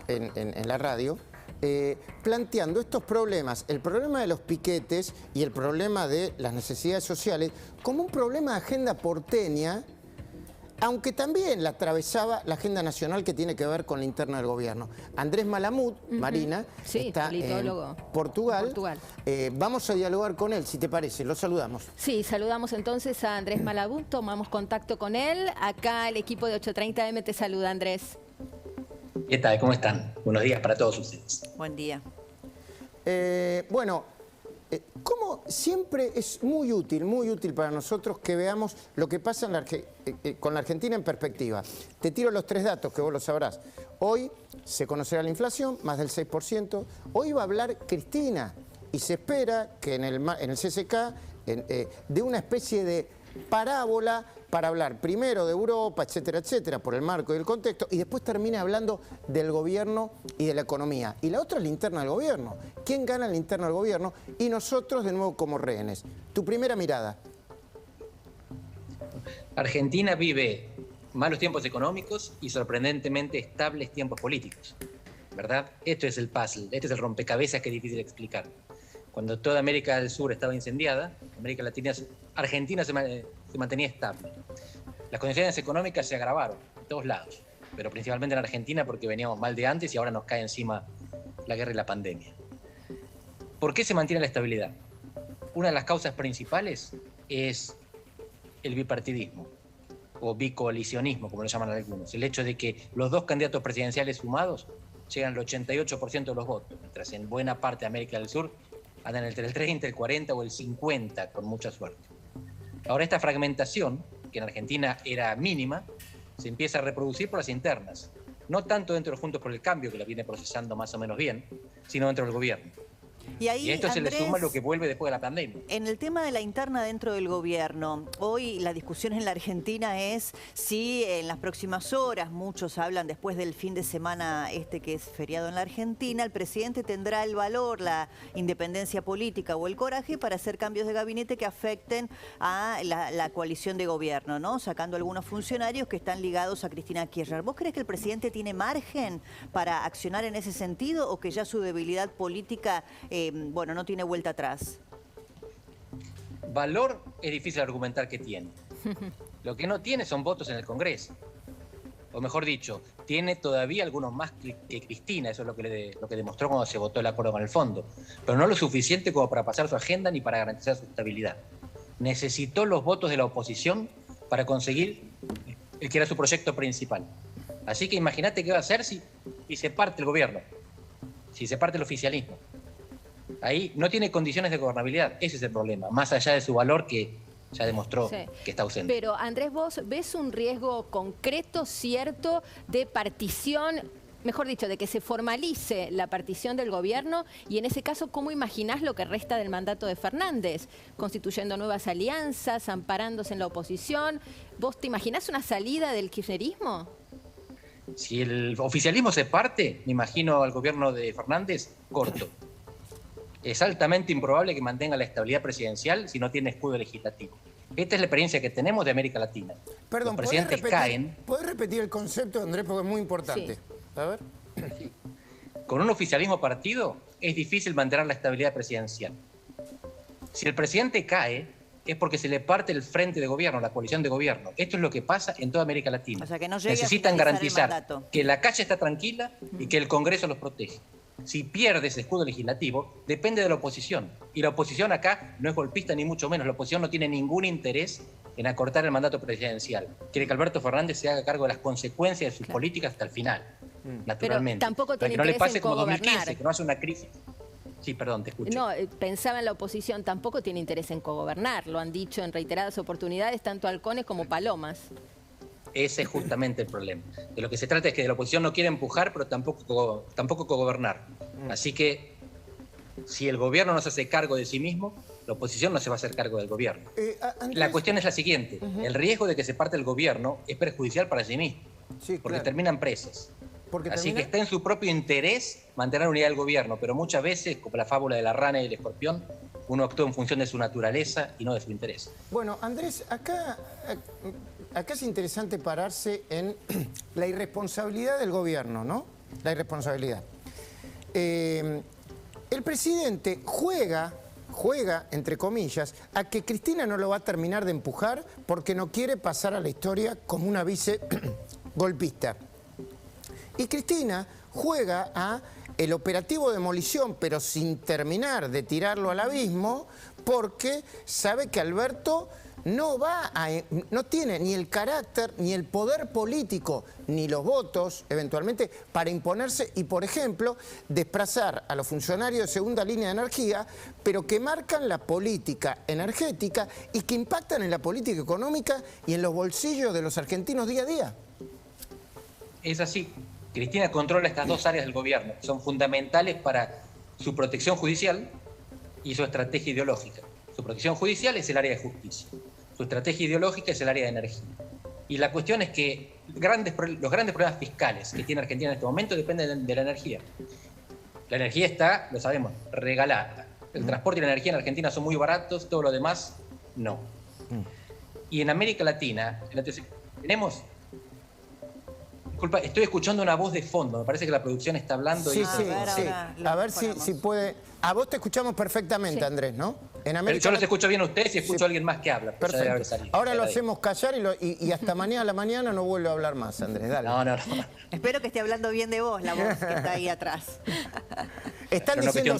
en la radio, planteando estos problemas, el problema de los piquetes y el problema de las necesidades sociales, como un problema de agenda porteña, aunque también la atravesaba la agenda nacional que tiene que ver con la interna del gobierno. Andrés Malamud, Marina, sí, está en Portugal. Vamos a dialogar con él, si te parece. Lo saludamos. Sí, saludamos entonces a Andrés Malamud, tomamos contacto con él. Acá el equipo de 830M te saluda, Andrés. ¿Qué tal? ¿Cómo están? Buenos días para todos ustedes. Buen día. Como siempre es muy útil para nosotros que veamos lo que pasa con la Argentina en perspectiva. Te tiro los 3 datos que vos lo sabrás. Hoy se conocerá la inflación, más del 6%. Hoy va a hablar Cristina y se espera que en el CCK de una especie de parábola para hablar primero de Europa, etcétera, etcétera, por el marco y el contexto, y después termina hablando del gobierno y de la economía. Y la otra es la interna del gobierno. ¿Quién gana la interna del gobierno? Y nosotros, de nuevo, como rehenes. Tu primera mirada. Argentina vive malos tiempos económicos y sorprendentemente estables tiempos políticos, ¿verdad? Esto es el puzzle, este es el rompecabezas que es difícil explicar. Cuando toda América del Sur estaba incendiada, Argentina se mantenía estable. Las condiciones económicas se agravaron en todos lados, pero principalmente en Argentina porque veníamos mal de antes y ahora nos cae encima la guerra y la pandemia. ¿Por qué se mantiene la estabilidad? Una de las causas principales es el bipartidismo o bicoalicionismo, como lo llaman algunos. El hecho de que los 2 candidatos presidenciales sumados llegan al 88% de los votos, mientras en buena parte de América del Sur andan entre el 30, el 40 o el 50, con mucha suerte. Ahora esta fragmentación, que en Argentina era mínima, se empieza a reproducir por las internas. No tanto dentro de Juntos por el Cambio, que la viene procesando más o menos bien, sino dentro del gobierno. Y esto, Andrés, se le suma lo que vuelve después de la pandemia. En el tema de la interna dentro del gobierno, hoy la discusión en la Argentina es si en las próximas horas, muchos hablan después del fin de semana que es feriado en la Argentina, el presidente tendrá el valor, la independencia política o el coraje para hacer cambios de gabinete que afecten a la coalición de gobierno, ¿no? Sacando algunos funcionarios que están ligados a Cristina Kirchner. ¿Vos crees que el presidente tiene margen para accionar en ese sentido o que ya su debilidad política no tiene vuelta atrás? Valor es difícil argumentar que tiene. Lo que no tiene son votos en el Congreso. O mejor dicho, tiene todavía algunos más que Cristina, eso es lo que demostró cuando se votó el acuerdo con el fondo. Pero no lo suficiente como para pasar su agenda ni para garantizar su estabilidad. Necesitó los votos de la oposición para conseguir el que era su proyecto principal. Así que imagínate qué va a hacer si se parte el gobierno, si se parte el oficialismo. Ahí no tiene condiciones de gobernabilidad, ese es el problema, más allá de su valor que ya demostró que está ausente. Pero Andrés, ¿vos ves un riesgo concreto, cierto, de partición, mejor dicho, de que se formalice la partición del gobierno? Y en ese caso, ¿cómo imaginás lo que resta del mandato de Fernández? Constituyendo nuevas alianzas, amparándose en la oposición. ¿Vos te imaginás una salida del kirchnerismo? Si el oficialismo se parte, me imagino al gobierno de Fernández corto. Es altamente improbable que mantenga la estabilidad presidencial si no tiene escudo legislativo. Esta es la experiencia que tenemos de América Latina. Perdón, los presidentes caen. ¿Puedes repetir el concepto, Andrés? Porque es muy importante. Sí. A ver. Sí. Con un oficialismo partido es difícil mantener la estabilidad presidencial. Si el presidente cae, es porque se le parte el frente de gobierno, la coalición de gobierno. Esto es lo que pasa en toda América Latina. O sea, que no llegue necesitan a garantizar que la calle está tranquila y que el Congreso los protege. Si pierde ese escudo legislativo, depende de la oposición. Y la oposición acá no es golpista ni mucho menos. La oposición no tiene ningún interés en acortar el mandato presidencial. Quiere que Alberto Fernández se haga cargo de las consecuencias de sus políticas hasta el final, naturalmente. Pero tampoco tiene para que no le pase interés en como cogobernar. 2015, que no hace una crisis. Sí, perdón, te escucho. No, pensaba en la oposición, tampoco tiene interés en cogobernar. Lo han dicho en reiteradas oportunidades, tanto halcones como palomas. Ese es justamente el problema. De lo que se trata es que la oposición no quiere empujar, pero tampoco cogobernar. Así que si el gobierno no se hace cargo de sí mismo, la oposición no se va a hacer cargo del gobierno. La cuestión es la siguiente. El riesgo de que se parte el gobierno es perjudicial para sí mismo, porque terminan presos. Así que está en su propio interés mantener unidad del gobierno, pero muchas veces, como la fábula de la rana y el escorpión, uno actúa en función de su naturaleza y no de su interés. Bueno, Andrés, acá es interesante pararse en la irresponsabilidad del gobierno, ¿no? la irresponsabilidad. El presidente juega, entre comillas, a que Cristina no lo va a terminar de empujar porque no quiere pasar a la historia como una vice golpista. Y Cristina juega a el operativo de demolición, pero sin terminar de tirarlo al abismo, porque sabe que Alberto no tiene ni el carácter, ni el poder político, ni los votos, eventualmente, para imponerse y, por ejemplo, desplazar a los funcionarios de segunda línea de energía, pero que marcan la política energética y que impactan en la política económica y en los bolsillos de los argentinos día a día. Es así. Cristina controla estas dos áreas del gobierno, que son fundamentales para su protección judicial y su estrategia ideológica. Su protección judicial es el área de justicia. Su estrategia ideológica es el área de energía. Y la cuestión es que los grandes problemas fiscales que tiene Argentina en este momento dependen de la energía. La energía está, lo sabemos, regalada. El transporte y la energía en Argentina son muy baratos, todo lo demás, no. Y en América Latina, tenemos... Disculpa, estoy escuchando una voz de fondo. Me parece que la producción está hablando. Sí, y sí. A ver si puede... A vos te escuchamos perfectamente, sí. Andrés, ¿no? Yo los escucho bien a ustedes y escucho a alguien más que habla. Perfecto. Ahora lo hacemos callar y hasta mañana a la mañana no vuelve a hablar más, Andrés. Dale. No. Espero que esté hablando bien de vos, la voz que está ahí atrás. Están diciendo,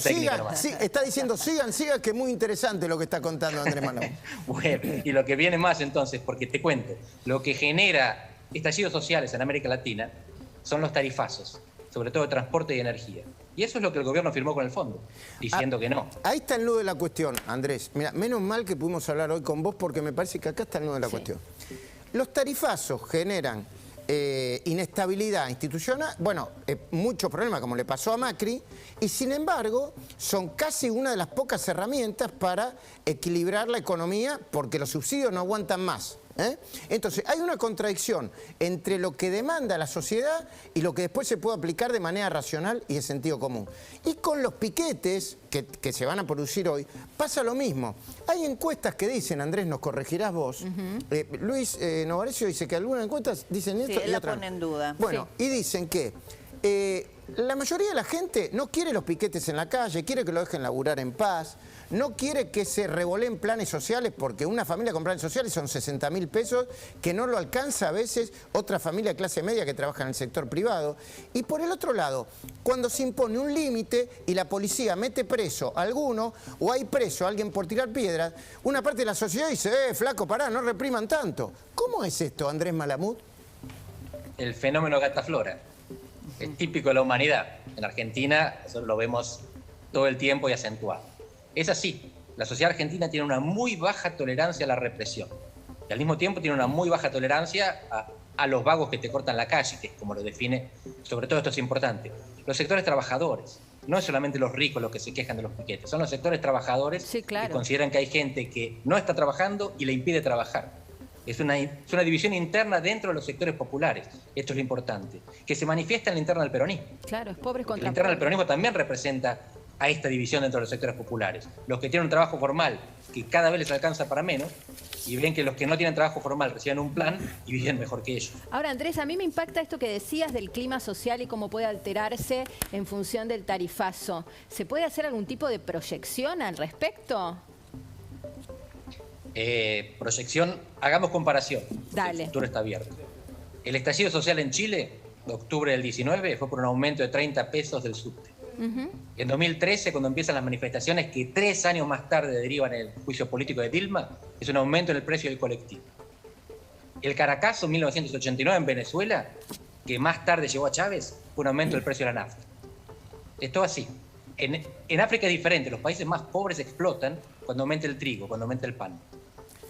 está diciendo, sigan, que es muy interesante lo que está contando Andrés Malamud. Bueno, y lo que viene más entonces, porque te cuento, lo que genera estallidos sociales en América Latina son los tarifazos, sobre todo de transporte y energía. Y eso es lo que el gobierno firmó con el fondo, diciendo que no. Ahí está el nudo de la cuestión, Andrés. Mira, menos mal que pudimos hablar hoy con vos porque me parece que acá está el nudo de la cuestión. Los tarifazos generan inestabilidad institucional, bueno, mucho problema como le pasó a Macri, y sin embargo son casi una de las pocas herramientas para equilibrar la economía porque los subsidios no aguantan más. Entonces, hay una contradicción entre lo que demanda la sociedad y lo que después se puede aplicar de manera racional y de sentido común. Y con los piquetes que se van a producir hoy, pasa lo mismo. Hay encuestas que dicen, Andrés, nos corregirás vos, Luis Novarecio dice que algunas encuestas dicen esto y la otras pone en duda. Bueno, y dicen que la mayoría de la gente no quiere los piquetes en la calle, quiere que lo dejen laburar en paz, no quiere que se revoleen planes sociales, porque una familia con planes sociales son 60.000 pesos, que no lo alcanza a veces otra familia de clase media que trabaja en el sector privado. Y por el otro lado, cuando se impone un límite y la policía mete preso a alguno, o hay preso a alguien por tirar piedras, una parte de la sociedad dice, flaco, pará, no repriman tanto. ¿Cómo es esto, Andrés Malamud? El fenómeno Gataflora. Es típico de la humanidad. En Argentina nosotros lo vemos todo el tiempo y acentuado. Es así. La sociedad argentina tiene una muy baja tolerancia a la represión. Y al mismo tiempo tiene una muy baja tolerancia a los vagos que te cortan la calle, que es como lo define, sobre todo esto es importante, los sectores trabajadores. No es solamente los ricos los que se quejan de los piquetes, son los sectores trabajadores que consideran que hay gente que no está trabajando y le impide trabajar. Es una división interna dentro de los sectores populares. Esto es lo importante. Que se manifiesta en la interna del peronismo. Claro, es pobres contra pobres. La interna del peronismo también representa a esta división dentro de los sectores populares. Los que tienen un trabajo formal, que cada vez les alcanza para menos, y ven que los que no tienen trabajo formal reciben un plan y viven mejor que ellos. Ahora, Andrés, a mí me impacta esto que decías del clima social y cómo puede alterarse en función del tarifazo. ¿Se puede hacer algún tipo de proyección al respecto? Proyección, hagamos comparación. Dale. El futuro está abierto. El estallido social en Chile, de octubre del 19, fue por un aumento de 30 pesos del subte. En 2013, cuando empiezan las manifestaciones que 3 años más tarde derivan en el juicio político de Dilma, es un aumento en el precio del colectivo. El Caracazo, 1989, en Venezuela, que más tarde llegó a Chávez, fue un aumento del precio de la nafta. Es todo así. En África es diferente. Los países más pobres explotan cuando aumenta el trigo, cuando aumenta el pan.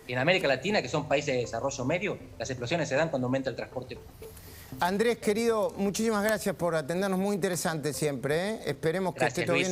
En América Latina, que son países de desarrollo medio, las explosiones se dan cuando aumenta el transporte. Andrés, querido, muchísimas gracias por atendernos, muy interesante siempre. Esperemos que esté todo bien.